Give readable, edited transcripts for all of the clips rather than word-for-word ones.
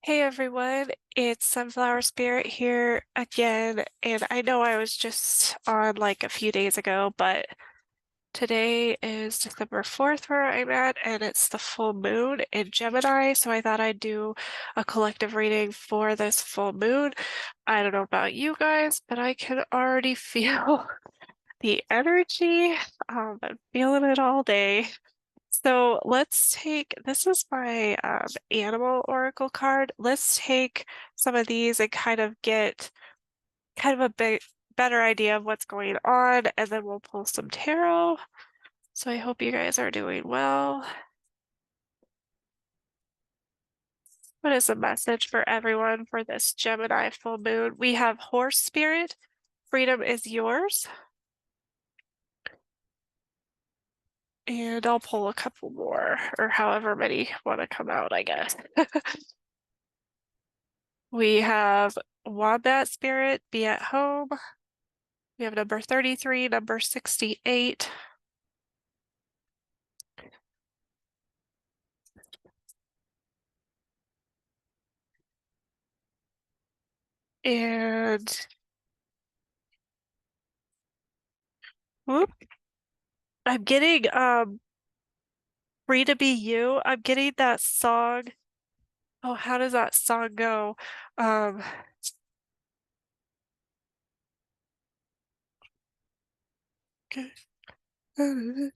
Hey everyone, it's Sunflower Spirit here again, and I know I was just on like a few days ago, but today is December 4th where I'm at, and it's the full moon in Gemini, so I thought I'd do a collective reading for this full moon. I don't know about you guys, but I can already feel the energy. I'm feeling it all day. So let's take, this is my animal oracle card. Let's take some of these and kind of get kind of a bit better idea of what's going on, and then we'll pull some tarot. So I hope you guys are doing well. What is the message for everyone for this Gemini full moon? We have Horse Spirit. Freedom is yours. And I'll pull a couple more, or however many want to come out, I guess. We have Wombat Spirit, be at home. We have number 33, number 68. And whoop, I'm getting Free to Be You. I'm getting that song. Oh, how does that song go? Um I'm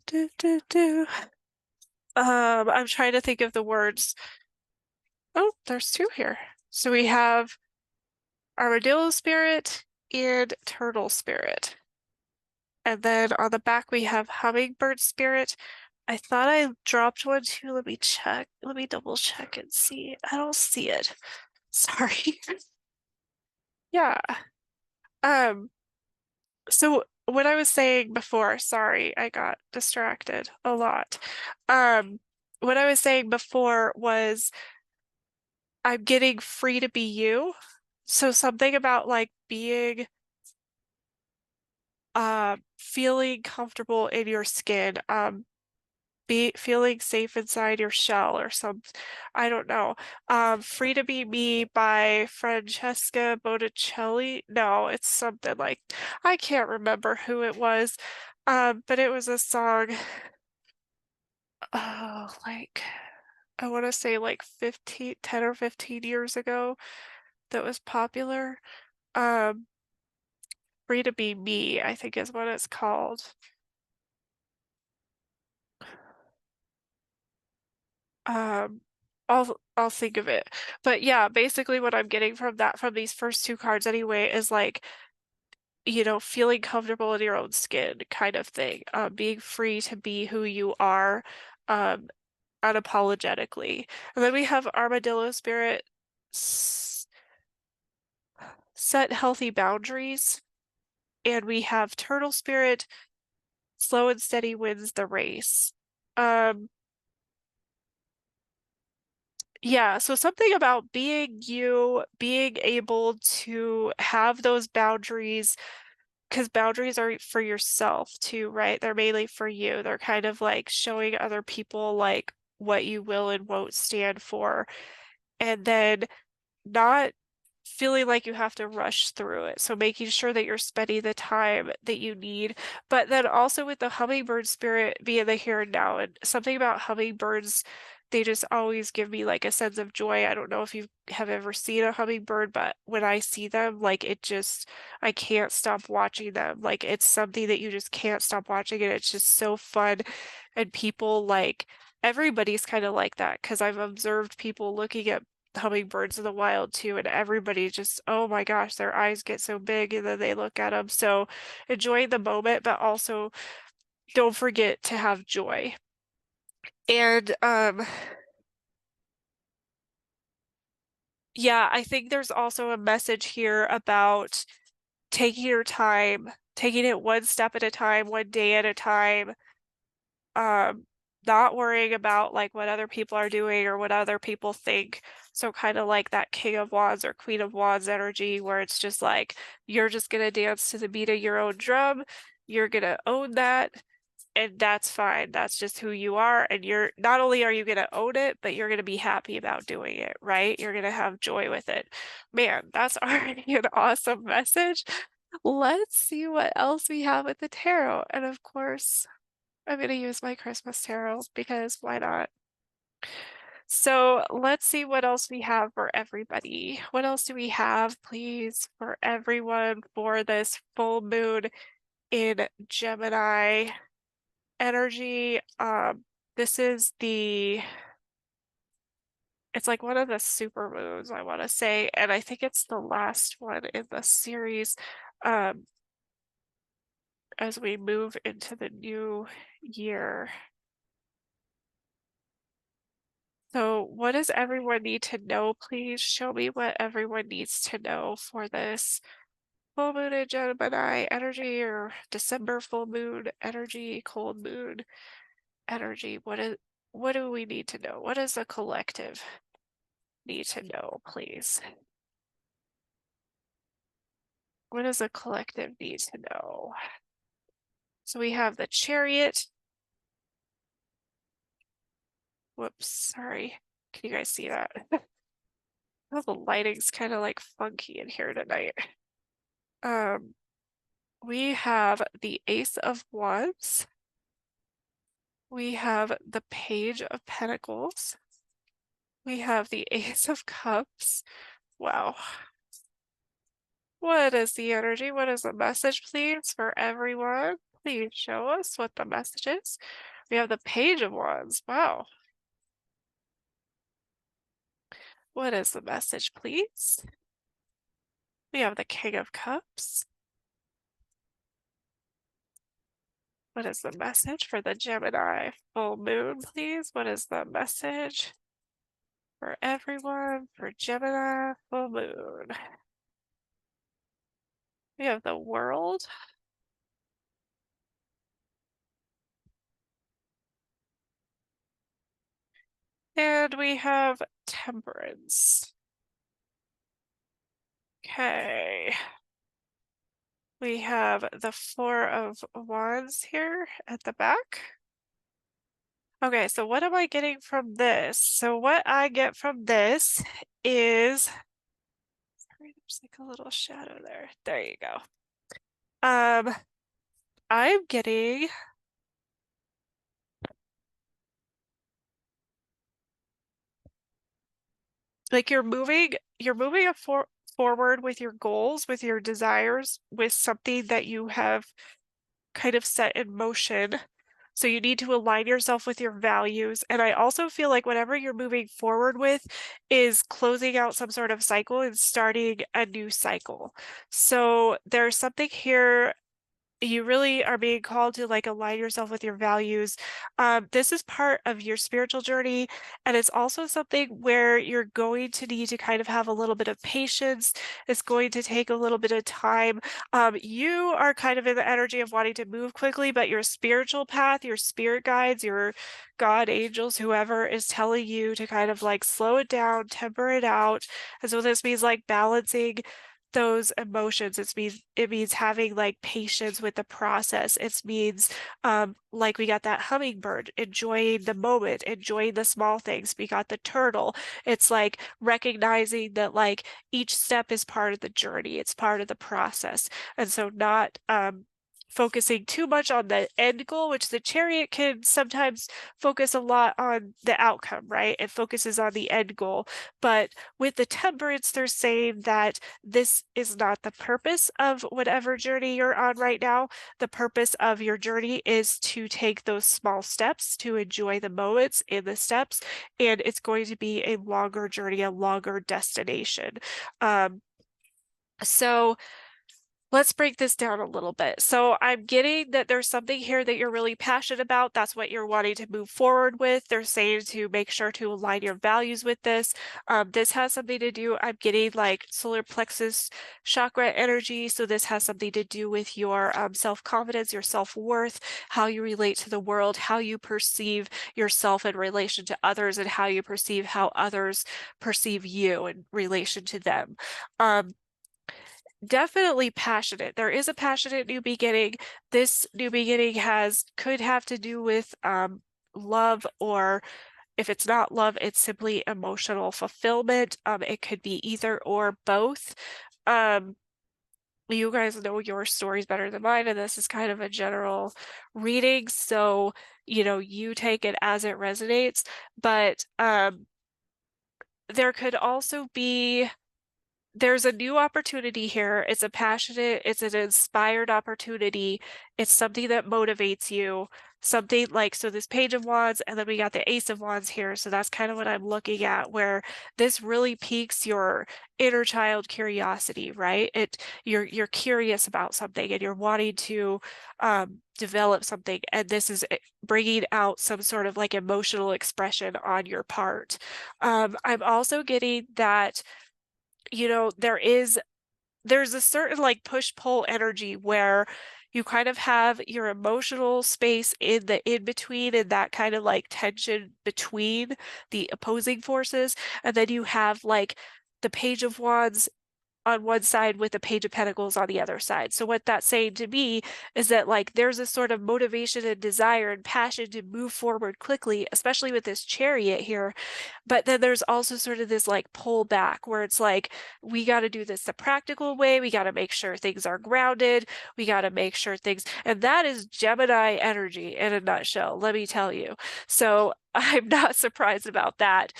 trying to think of the words. Oh, there's two here. So we have Armadillo Spirit and Turtle Spirit. And then on the back we have Hummingbird Spirit. I thought I dropped one too. Let me check. Let me double check and see. I don't see it. Sorry. Yeah. Um, so what I was saying before, sorry, I got distracted a lot. Um, what I was saying before was I'm getting free to be you. So something about like being feeling comfortable in your skin, be feeling safe inside your shell or some, I don't know. Free to Be Me by Francesca Botticelli. No, it's something like, I can't remember who it was. But it was a song, like, I want to say like 10 or 15 years ago that was popular. Um, Free to Be Me, I think is what it's called. Um, I'll think of it. But yeah, basically what I'm getting from that, from these first two cards anyway, is like, feeling comfortable in your own skin kind of thing. Being free to be who you are, um, unapologetically. And then we have Armadillo Spirit, set healthy boundaries. And we have Turtle Spirit, slow and steady wins the race. Um, Yeah, so something about being you, being able to have those boundaries, because boundaries are for yourself too, right? They're mainly for you. They're kind of like showing other people like what you will and won't stand for, and then not feeling like you have to rush through it. So making sure that you're spending the time that you need, but then also with the hummingbird spirit being the here and now, and something about hummingbirds, they just always give me like a sense of joy. I don't know if you have ever seen a hummingbird, but when I see them, like it just, I can't stop watching them. Like it's something that you just can't stop watching, and it's just so fun. And people like, everybody's kind of like that because I've observed people looking at hummingbirds in the wild too, and everybody just, oh my gosh, their eyes get so big and then they look at them. So enjoying the moment, but also don't forget to have joy. And yeah, I think there's also a message here about taking your time, taking it one step at a time, one day at a time, um, not worrying about like what other people are doing or what other people think. So kind of like that King of Wands or Queen of Wands energy where it's just like you're just gonna dance to the beat of your own drum. You're gonna own that. and that's fine. That's just who you are. And you're not only are you going to own it, but you're going to be happy about doing it, right? You're going to have joy with it. Man, that's already an awesome message. Let's see what else we have with the tarot. And of course, I'm going to use my Christmas tarot because why not? So let's see what else we have for everybody. What else do we have, please, for everyone for this full moon in Gemini energy? This is it's like one of the super moons, I want to say, and I think it's the last one in the series. As we move into the new year. So what does everyone need to know? Please show me what everyone needs to know for this full moon in Gemini energy, or December full moon energy, cold moon energy. What do we need to know? What does the collective need to know, please? What does the collective need to know? So we have the Chariot. Whoops, sorry. Can you guys see that? Oh, the lighting's kind of like funky in here tonight. We have the Ace of Wands. We have the Page of Pentacles. We have the Ace of Cups. Wow. What is the energy? What is the message, please, for everyone? Please show us what the message is. We have the Page of Wands. Wow. What is the message, please? We have the King of Cups. What is the message for the Gemini full moon, please? What is the message for everyone for Gemini full moon? We have the World. And we have Temperance. Okay. We have the Four of Wands here at the back. Okay, so what am I getting from this? So what I get from this is, sorry, there's like a little shadow there. There you go. I'm getting like you're moving forward with your goals, with your desires, with something that you have kind of set in motion. So you need to align yourself with your values. And I also feel like whatever you're moving forward with is closing out some sort of cycle and starting a new cycle. So there's something here. You really are being called to like align yourself with your values. This is part of your spiritual journey, and it's also something where you're going to need to kind of have a little bit of patience. It's going to take a little bit of time. You are kind of in the energy of wanting to move quickly, but your spiritual path, your spirit guides, your God, angels, whoever is telling you to kind of like slow it down, temper it out. And so this means like balancing those emotions. It means having like patience with the process. It means like we got that hummingbird, enjoying the moment, enjoying the small things. We got the turtle. It's like recognizing that like each step is part of the journey, it's part of the process. And so not focusing too much on the end goal, which the Chariot can sometimes focus a lot on the outcome, right? It focuses on the end goal. But with the Temperance, they're saying that this is not the purpose of whatever journey you're on right now. The purpose of your journey is to take those small steps, to enjoy the moments in the steps, and it's going to be a longer journey, a longer destination. So let's break this down a little bit. So I'm getting that there's something here that you're really passionate about. That's what you're wanting to move forward with. They're saying to make sure to align your values with this. This has something to do, I'm getting like solar plexus chakra energy. So this has something to do with your self-confidence, your self-worth, how you relate to the world, how you perceive yourself in relation to others, and how you perceive how others perceive you in relation to them. definitely passionate. There is a passionate new beginning. This new beginning could have to do with love, or if it's not love, it's simply emotional fulfillment. It could be either or both. Um, you guys know your stories better than mine, and this is kind of a general reading, so you take it as it resonates. But there could also be there's a new opportunity here. It's an inspired opportunity. It's something that motivates you. Something like, so this Page of Wands, and then we got the Ace of Wands here. So that's kind of what I'm looking at, where this really piques your inner child curiosity, right? You're curious about something and you're wanting to develop something, and this is bringing out some sort of like emotional expression on your part. I'm also getting that there's a certain like push-pull energy where you kind of have your emotional space in the in between, and that kind of like tension between the opposing forces, and then you have like the Page of Wands on one side with the Page of Pentacles on the other side. So what that's saying to me is that like there's a sort of motivation and desire and passion to move forward quickly, especially with this Chariot here. But then there's also sort of this like pull back where it's like, we got to do this the practical way. We got to make sure things are grounded. We got to make sure things, and that is Gemini energy in a nutshell, let me tell you. So I'm not surprised about that.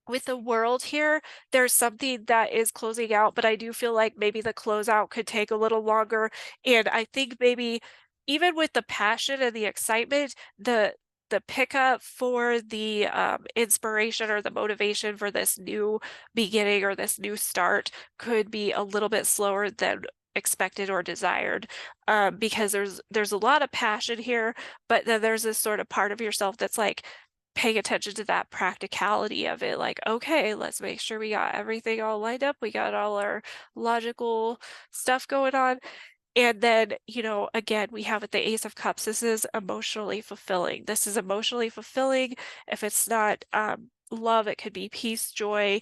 With the World here, there's something that is closing out, but I do feel like maybe the closeout could take a little longer. And I think maybe even with the passion and the excitement, the pickup for the inspiration or the motivation for this new beginning or this new start could be a little bit slower than expected or desired, because there's a lot of passion here, but then there's this sort of part of yourself that's like paying attention to that practicality of it, like, okay, let's make sure we got everything all lined up, we got all our logical stuff going on. And then, again, we have the Ace of Cups. This is emotionally fulfilling. This is emotionally fulfilling. If it's not love, it could be peace, joy.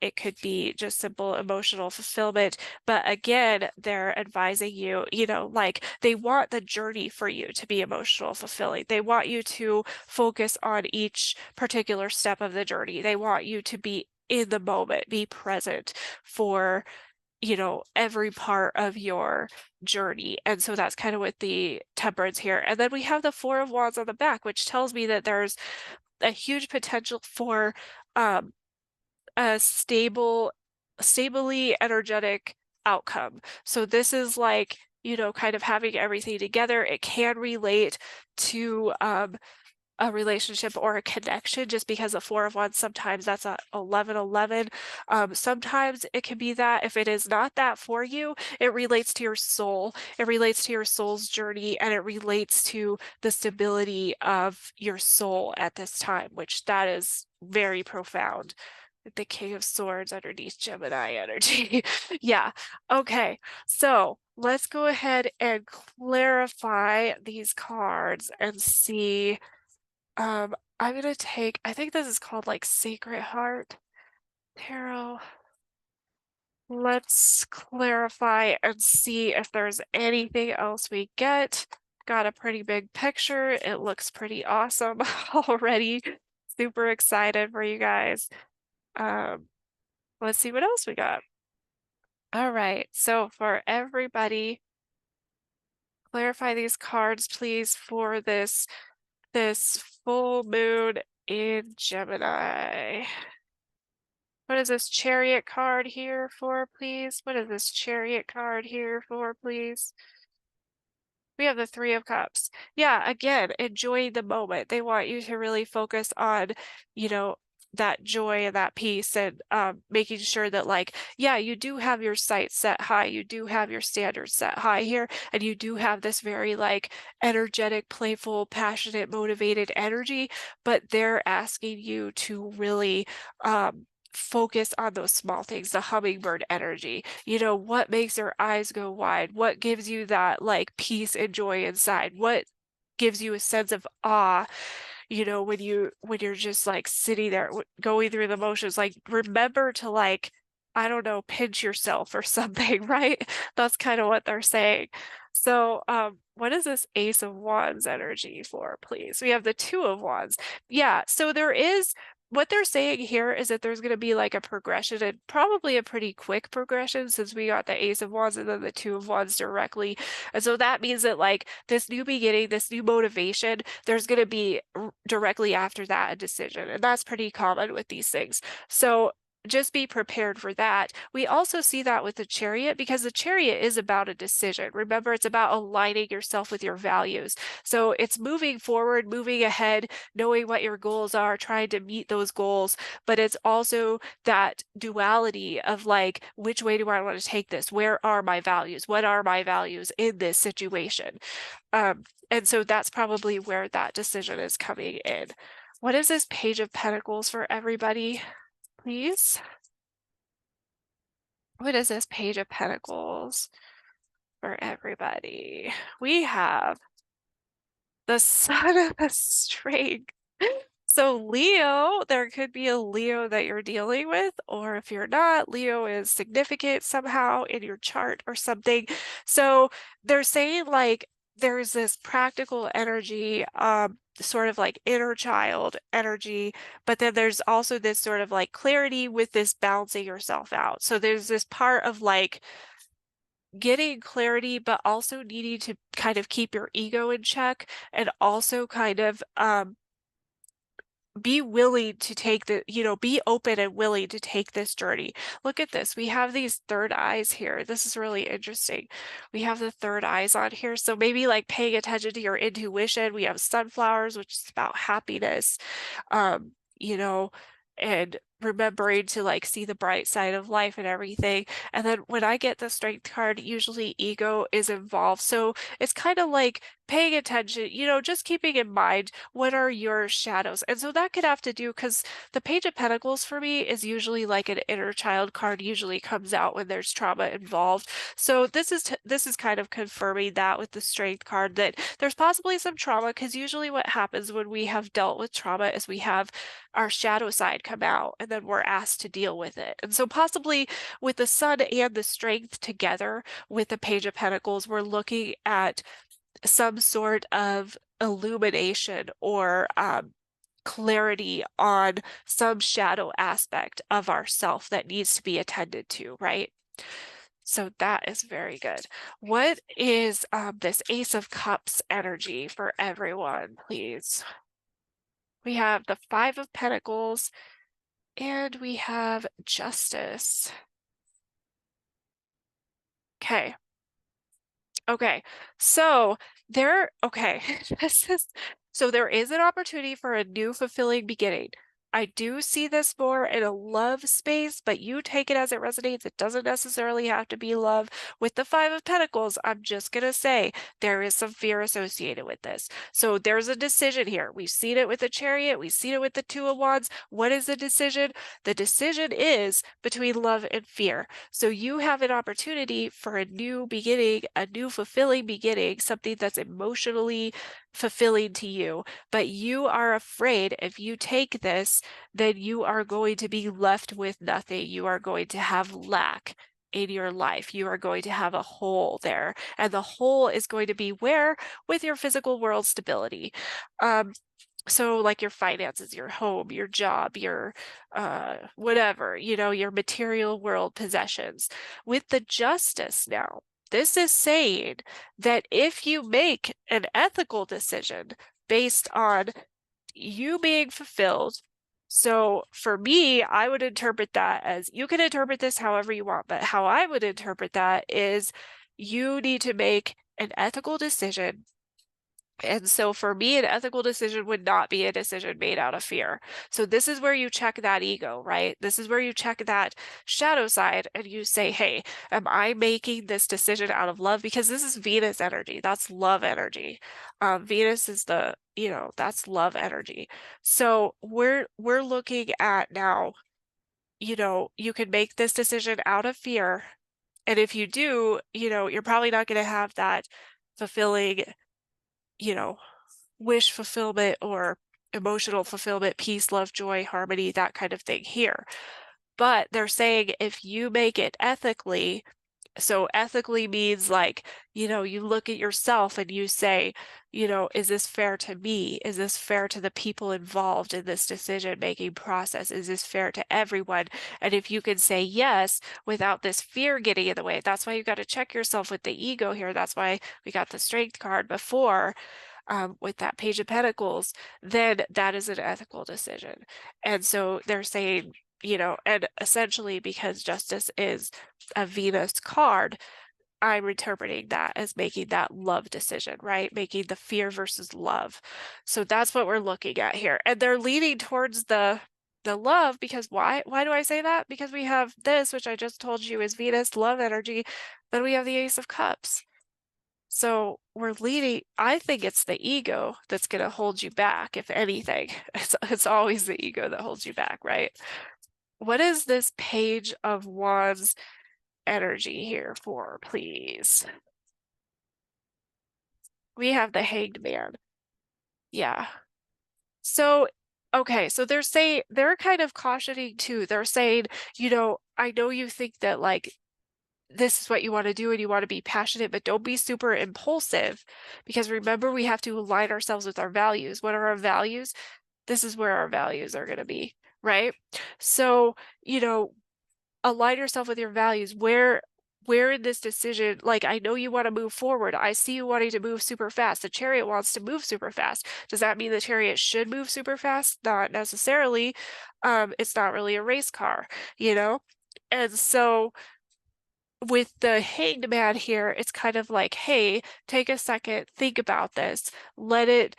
It could be just simple emotional fulfillment. But again, they're advising you, like they want the journey for you to be emotional fulfilling. They want you to focus on each particular step of the journey. They want you to be in the moment, be present for every part of your journey. And so that's kind of with the Temperance here. And then we have the Four of Wands on the back, which tells me that there's a huge potential for um, a stably energetic outcome. So this is like, kind of having everything together. It can relate to a relationship or a connection, just because a Four of Wands, sometimes that's a 11-11. Sometimes it can be that if it is not that for you, it relates to your soul. It relates to your soul's journey, and it relates to the stability of your soul at this time, which that is very profound. The King of Swords underneath Gemini energy. Yeah. Okay. So let's go ahead and clarify these cards and see. I'm gonna take, I think this is called like Sacred Heart Tarot. Let's clarify and see if there's anything else we get. Got a pretty big picture. It looks pretty awesome already. Super excited for you guys. Um, let's see what else we got. All right, so for everybody, clarify these cards, please, for this full moon in Gemini. What is this Chariot card here for, please? What is this Chariot card here for, please? We have the Three of Cups. Yeah, again, enjoying the moment. They want you to really focus on, that joy and that peace, and making sure that, like, yeah, you do have your sights set high. You do have your standards set high here, and you do have this very, like, energetic, playful, passionate, motivated energy, but they're asking you to really focus on those small things, the hummingbird energy. What makes your eyes go wide? What gives you that like peace and joy inside? What gives you a sense of awe, when you're just like sitting there going through the motions? Like, remember to like I don't know, pinch yourself or something, right? That's kind of what they're saying. So, what is this Ace of Wands energy for, please? We have the Two of Wands. Yeah, so there is what they're saying here is that there's going to be like a progression and probably a pretty quick progression since we got the Ace of Wands and then the Two of Wands directly. And so that means that like this new beginning, this new motivation, there's going to be directly after that a decision. And that's pretty common with these things. So just be prepared for that. We also see that with the Chariot because the Chariot is about a decision. Remember, it's about aligning yourself with your values. So it's moving forward, moving ahead, knowing what your goals are, trying to meet those goals. But it's also that duality of like, which way do I want to take this? Where are my values? What are my values in this situation? And so that's probably where that decision is coming in. What is this Page of Pentacles for everybody? Please. What is this Page of Pentacles for everybody? We have the Son of the String. So Leo, there could be a Leo that you're dealing with, or if you're not, Leo is significant somehow in your chart or something. So they're saying like there's this practical energy, sort of like inner child energy, but then there's also this sort of like clarity with this balancing yourself out. So there's this part of like getting clarity, but also needing to kind of keep your ego in check and also kind of be willing to take the, be open and willing to take this journey. Look at this. We have these third eyes here. This is really interesting. We have the third eyes on here. So maybe like paying attention to your intuition. We have sunflowers, which is about happiness, um, you know, and remembering to like see the bright side of life and everything. And then when I get the strength card, usually ego is involved. So it's kind of like paying attention, just keeping in mind what are your shadows. And so that could have to do because the Page of Pentacles for me is usually like an inner child card, usually comes out when there's trauma involved. So this is kind of confirming that with the strength card that there's possibly some trauma because usually what happens when we have dealt with trauma is we have our shadow side come out and then we're asked to deal with it. And so possibly with the Sun and the strength together with the Page of Pentacles, we're looking at some sort of illumination or clarity on some shadow aspect of ourself that needs to be attended to, right? So that is very good. What is this Ace of Cups energy for everyone, please? We have the Five of Pentacles and we have Justice. Okay. Okay, so this is so there is an opportunity for a new fulfilling beginning. I do see this more in a love space, but you take it as it resonates. It doesn't necessarily have to be love. With the Five of Pentacles, I'm just gonna say there is some fear associated with this. So there's a decision here. We've seen it with the Chariot, we've seen it with the Two of Wands. What is the decision? The decision is between love and fear. So you have an opportunity for a new beginning, a new fulfilling beginning, something that's emotionally fulfilling to you. But you are afraid if you take this, then you are going to be left with nothing. You are going to have lack in your life. You are going to have a hole there. And the hole is going to be where? With your physical world stability. So like your finances, your home, your job, your whatever, your material world possessions. With the Justice now, this is saying that if you make an ethical decision based on you being fulfilled, so for me, I would interpret that as, you can interpret this however you want, but how I would interpret that is you need to make an ethical decision. And so for me, an ethical decision would not be a decision made out of fear. So this is where you check that ego, right? This is where you check that shadow side and you say, hey, am I making this decision out of love? Because this is Venus energy. That's love energy. Venus is that's love energy. So we're looking at now, you can make this decision out of fear. And if you do, you're probably not going to have that fulfilling, wish fulfillment or emotional fulfillment, peace, love, joy, harmony, that kind of thing here. But they're saying if you make it ethically, so ethically means like, you look at yourself and you say, is this fair to me? Is this fair to the people involved in this decision-making process? Is this fair to everyone? And if you can say yes without this fear getting in the way, that's why you got to check yourself with the ego here. That's why we got the strength card before. With that Page of Pentacles, then that is an ethical decision. And so they're saying, and essentially because justice is a Venus card, I'm interpreting that as making that love decision, right? Making the fear versus love. So that's what we're looking at here. And they're leaning towards the love because why? Why do I say that? Because we have this, which I just told you is Venus love energy. Then we have the Ace of Cups. So we're leading, I think it's the ego that's going to hold you back, if anything. It's always the ego that holds you back, right? What is this Page of Wands energy here for, please? We have the Hanged Man. Yeah. So, okay, so they're kind of cautioning too. They're saying, I know you think that like this is what you want to do and you want to be passionate, but don't be super impulsive because remember, we have to align ourselves with our values. What are our values? This is where our values are going to be, right? So, align yourself with your values. Where in this decision, like I know you want to move forward. I see you wanting to move super fast. The Chariot wants to move super fast. Does that mean the Chariot should move super fast? Not necessarily. It's not really a race car, And so with the Hanged Man here, it's kind of like, hey, take a second, think about this, let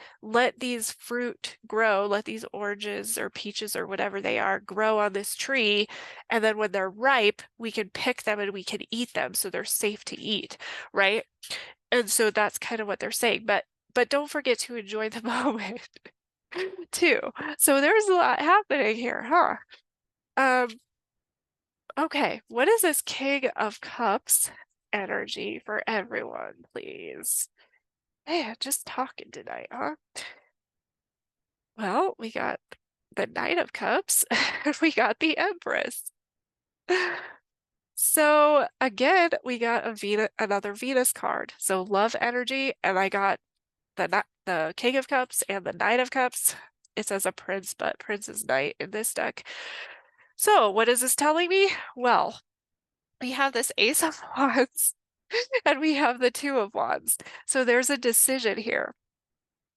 these fruit grow, let these oranges or peaches or whatever they are grow on this tree, and then when they're ripe, we can pick them and we can eat them, so they're safe to eat, right? And so that's kind of what they're saying, but don't forget to enjoy the moment too. So there's a lot happening here, huh? Okay, what is this King of Cups energy for everyone, please? Man, just talking tonight, huh? Well, we got the Knight of Cups, and we got the Empress. So again, we got another Venus card. So love energy, and I got the King of Cups and the Knight of Cups. It says a prince, but prince is knight in this deck. So what is this telling me? Well, we have this Ace of Wands and we have the Two of Wands. So there's a decision here.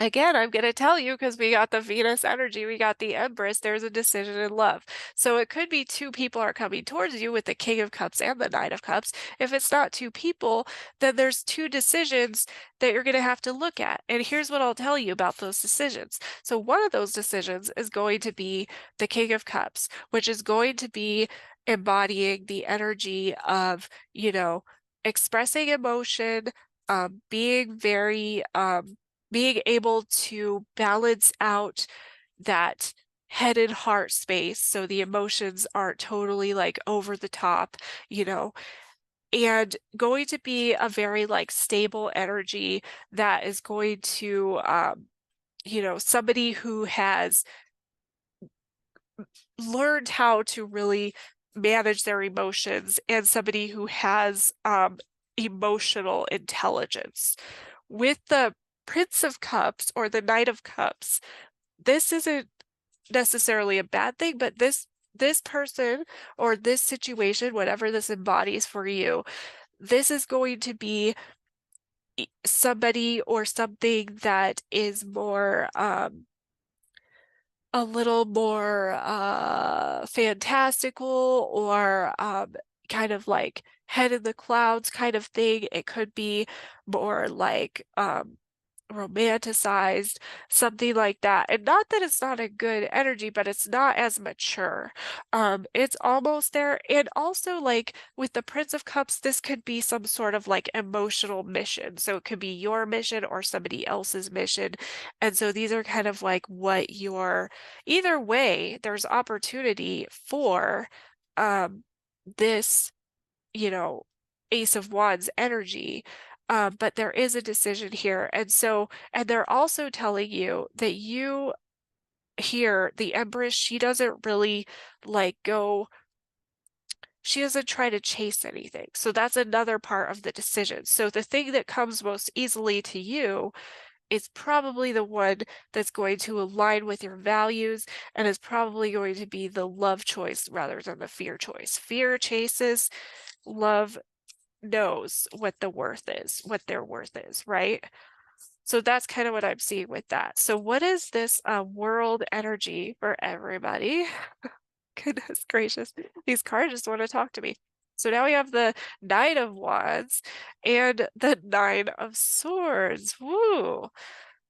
Again, I'm going to tell you because we got the Venus energy, we got the Empress, there's a decision in love. So it could be two people are coming towards you with the King of Cups and the Knight of Cups. If it's not two people, then there's two decisions that you're going to have to look at. And here's what I'll tell you about those decisions. So one of those decisions is going to be the King of Cups, which is going to be embodying the energy of, expressing emotion, being very, being able to balance out that head and heart space so the emotions aren't totally like over the top, and going to be a very like stable energy that is going to, somebody who has learned how to really manage their emotions and somebody who has emotional intelligence. With the Prince of Cups or the Knight of Cups, this isn't necessarily a bad thing, but this person or this situation, whatever this embodies for you, this is going to be somebody or something that is more a little more fantastical or kind of like head in the clouds kind of thing. It could be more like romanticized, something like that. And not that it's not a good energy, but it's not as mature. It's almost there. And also like with the Prince of Cups, this could be some sort of like emotional mission. So it could be your mission or somebody else's mission. And so these are kind of like what either way, there's opportunity for this, Ace of Wands energy. But there is a decision here. And they're also telling you that you here, the Empress, she doesn't really like go she doesn't try to chase anything. So that's another part of the decision. So the thing that comes most easily to you is probably the one that's going to align with your values and is probably going to be the love choice rather than the fear choice. Fear chases, love knows what the worth is, what their worth is, right? So that's kind of what I'm seeing with that. So what is this world energy for everybody? Goodness gracious. These cards just want to talk to me. So now we have the Nine of Wands and the Nine of Swords. Woo!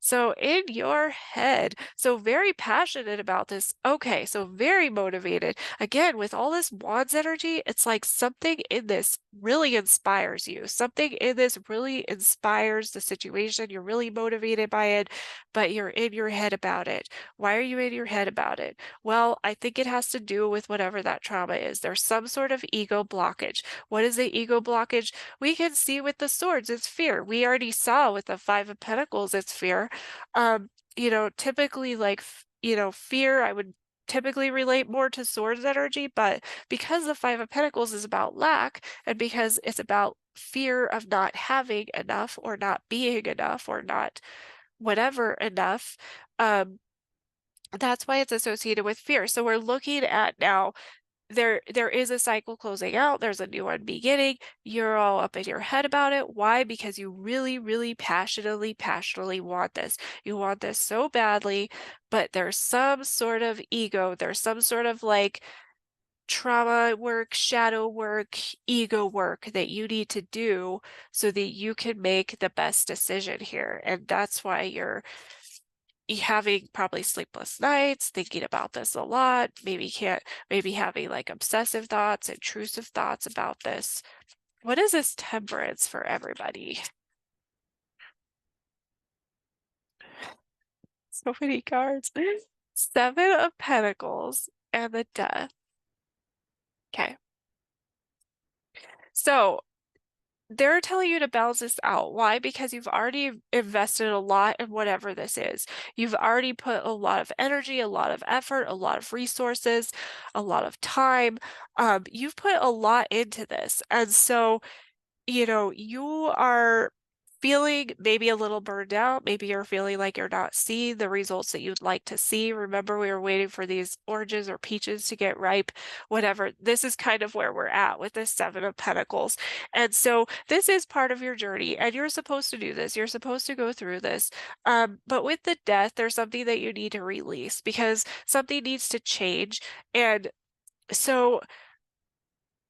So in your head, so very passionate about this. Okay, so very motivated. Again, with all this wands energy, it's like something in this really inspires you. Something in this really inspires the situation. You're really motivated by it, but you're in your head about it. Why are you in your head about it? Well, I think it has to do with whatever that trauma is. There's some sort of ego blockage. What is the ego blockage? We can see with the swords, it's fear. We already saw with the Five of Pentacles, it's fear. Typically like, fear, I would typically relate more to swords energy, but because the Five of Pentacles is about lack and because it's about fear of not having enough or not being enough or not whatever enough, that's why it's associated with fear. So we're looking at now there is a cycle closing out, there's a new one beginning. You're all up in your head about it. Why? Because you really, really passionately want this. You want this so badly, but there's some sort of ego, there's some sort of like trauma work, shadow work, ego work that you need to do so that you can make the best decision here. And that's why you're having probably sleepless nights, thinking about this a lot, maybe having like obsessive thoughts, intrusive thoughts about this. What is this temperance for everybody? So many cards. Seven of Pentacles and the Death. Okay. So they're telling you to balance this out. Why? Because you've already invested a lot in whatever this is. You've already put a lot of energy, a lot of effort, a lot of resources, a lot of time. You've put a lot into this. And so you are feeling maybe a little burned out. Maybe you're feeling like you're not seeing the results that you'd like to see. Remember, we were waiting for these oranges or peaches to get ripe, whatever. This is kind of where we're at with this Seven of Pentacles. And so this is part of your journey, and you're supposed to do this. You're supposed to go through this. But with the Death, there's something that you need to release because something needs to change. And so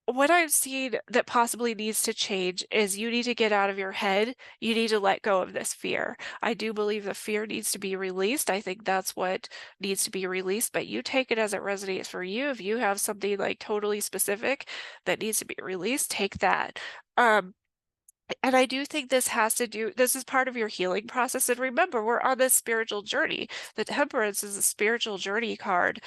what I've seen that possibly needs to change is you need to get out of your head. You need to let go of this fear. I do believe the fear needs to be released. I think that's what needs to be released, but you take it as it resonates for you. If you have something like totally specific that needs to be released, take that. And I do think this is part of your healing process. And remember, we're on this spiritual journey. The Temperance is a spiritual journey card.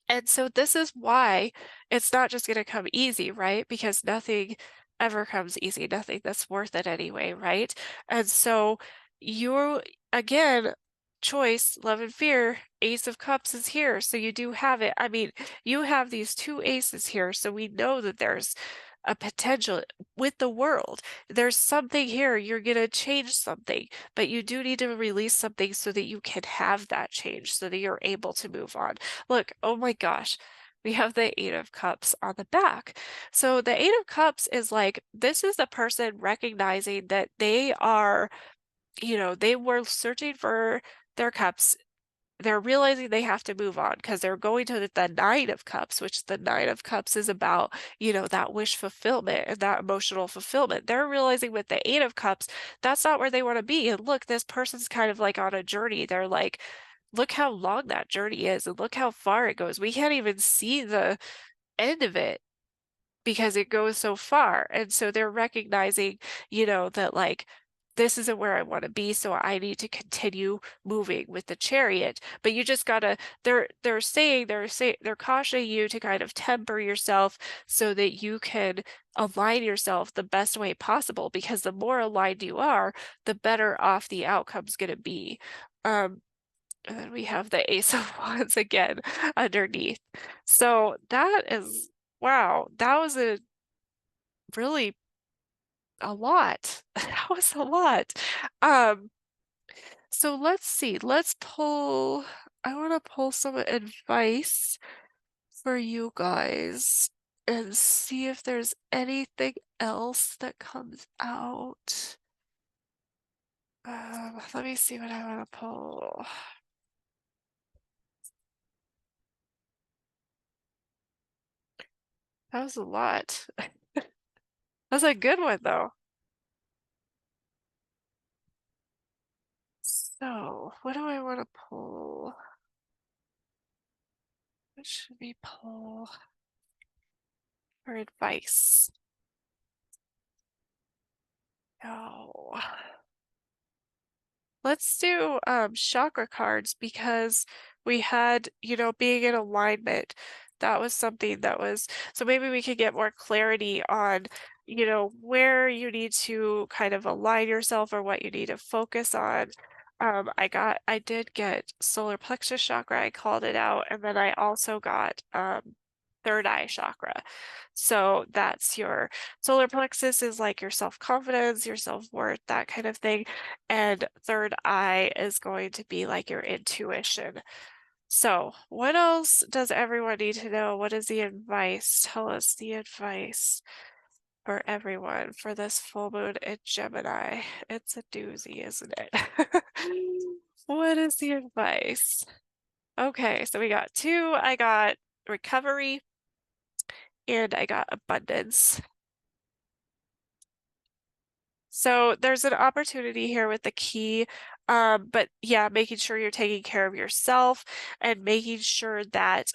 And so this is why it's not just going to come easy, right? Because nothing ever comes easy, nothing that's worth it anyway, right? And so you, again, choice, love and fear, Ace of Cups is here. So you do have it. I mean, you have these two aces here. So we know that there's a potential with the world. There's something here. You're going to change something, but you do need to release something so that you can have that change, so that you're able to move on. Look, oh my gosh, we have the Eight of Cups on the back. So the Eight of Cups is like, this is the person recognizing that they are, they were searching for their cups. They're realizing they have to move on because they're going to the Nine of Cups, which the Nine of Cups is about, that wish fulfillment and that emotional fulfillment. They're realizing with the Eight of Cups, that's not where they want to be. And look, this person's kind of like on a journey. They're like, look how long that journey is and look how far it goes. We can't even see the end of it because it goes so far. And so they're recognizing, that like, this isn't where I want to be, so I need to continue moving with the Chariot. But you just gotta, they're cautioning you to kind of temper yourself so that you can align yourself the best way possible, because the more aligned you are, the better off the outcome's gonna be. And then we have the Ace of Wands again underneath. So that is Wow, that was really a lot. That was a lot. Um, so let's see. Let's pull I want to pull some advice for you guys and see if there's anything else that comes out. Let me see what I want to pull. That was a lot. That's a good one though. So, what do I want to pull? What should we pull for advice? No. Let's do chakra cards because we had, being in alignment. That was something that was so maybe we could get more clarity on, where you need to kind of align yourself or what you need to focus on. I did get solar plexus chakra, I called it out, and then I also got third eye chakra. So that's your solar plexus is like your self-confidence, your self-worth, that kind of thing. And third eye is going to be like your intuition. So, what else does everyone need to know? What is the advice? Tell us the advice for everyone for this full moon in Gemini. It's a doozy, isn't it? What is the advice? Okay, so we got two. I got recovery and I got abundance. So there's an opportunity here with the key, but yeah, making sure you're taking care of yourself and making sure that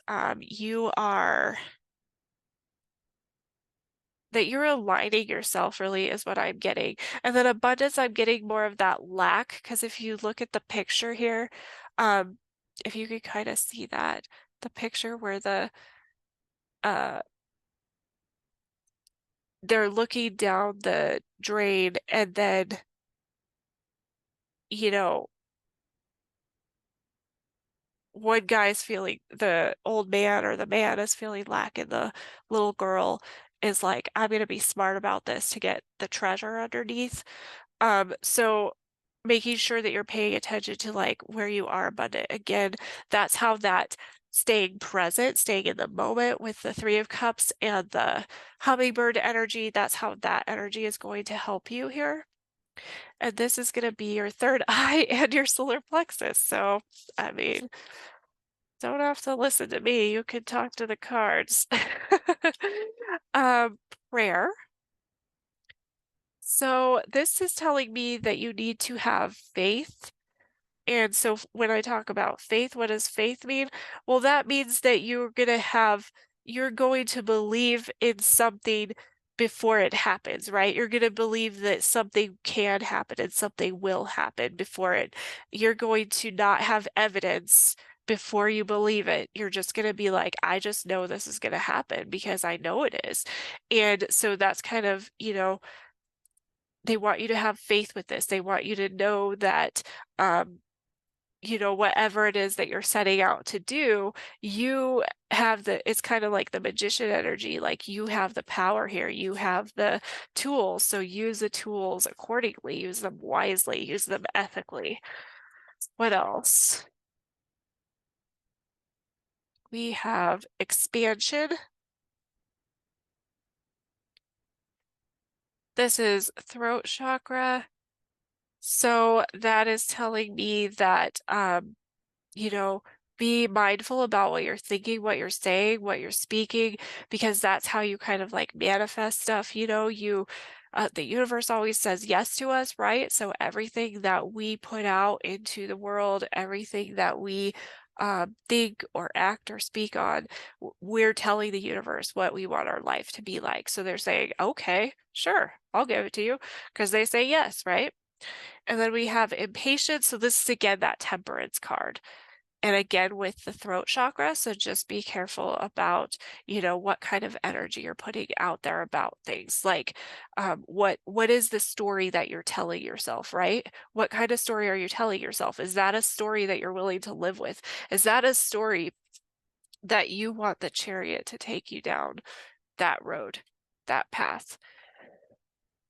you're aligning yourself really is what I'm getting. And then abundance, I'm getting more of that lack because if you look at the picture here, um, if you could kind of see that, the picture where uh they're looking down the drain and then, you know, one guy's feeling the old man or the man is feeling lack and the little girl is like, I'm gonna be smart about this to get the treasure underneath. So making sure that you're paying attention to like where you are abundant. Again, that's how that staying present, staying in the moment with the Three of Cups and the hummingbird energy, that's how that energy is going to help you here. And this is going to be your third eye and your solar plexus. So, I mean, don't have to listen to me. You can talk to the cards. Um, prayer. So this is telling me that you need to have faith. And so when I talk about faith, what does faith mean? Well, that means that you're going to believe in something before it happens, right? You're going to believe that something can happen and something will happen before you're going to not have evidence before you believe it. You're just going to be like, I just know this is going to happen because I know it is. And so that's kind of, they want you to have faith with this. They want you to know that, whatever it is that you're setting out to do, you have it's kind of like the magician energy, like you have the power here, you have the tools, so use the tools accordingly, use them wisely, use them ethically. What else? We have expansion. This is throat chakra. So that is telling me that you know, be mindful about what you're thinking, what you're saying, what you're speaking, because that's how you kind of like manifest stuff. The universe always says yes to us, right? So everything that we put out into the world, everything that we think or act or speak on, we're telling the universe what we want our life to be like. So they're saying, okay, sure, I'll give it to you because they say yes, right? And then we have impatience. So this is again that temperance card. And again with the throat chakra, so just be careful about, what kind of energy you're putting out there about things. Like, what is the story that you're telling yourself, right? What kind of story are you telling yourself? Is that a story that you're willing to live with? Is that a story that you want the chariot to take you down? that road, that path.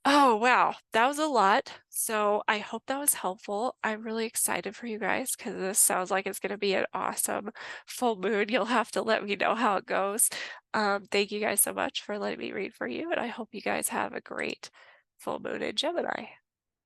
Oh, wow. That was a lot. So I hope that was helpful. I'm really excited for you guys because this sounds like it's going to be an awesome full moon. You'll have to let me know how it goes. Thank you guys so much for letting me read for you, and I hope you guys have a great full moon in Gemini.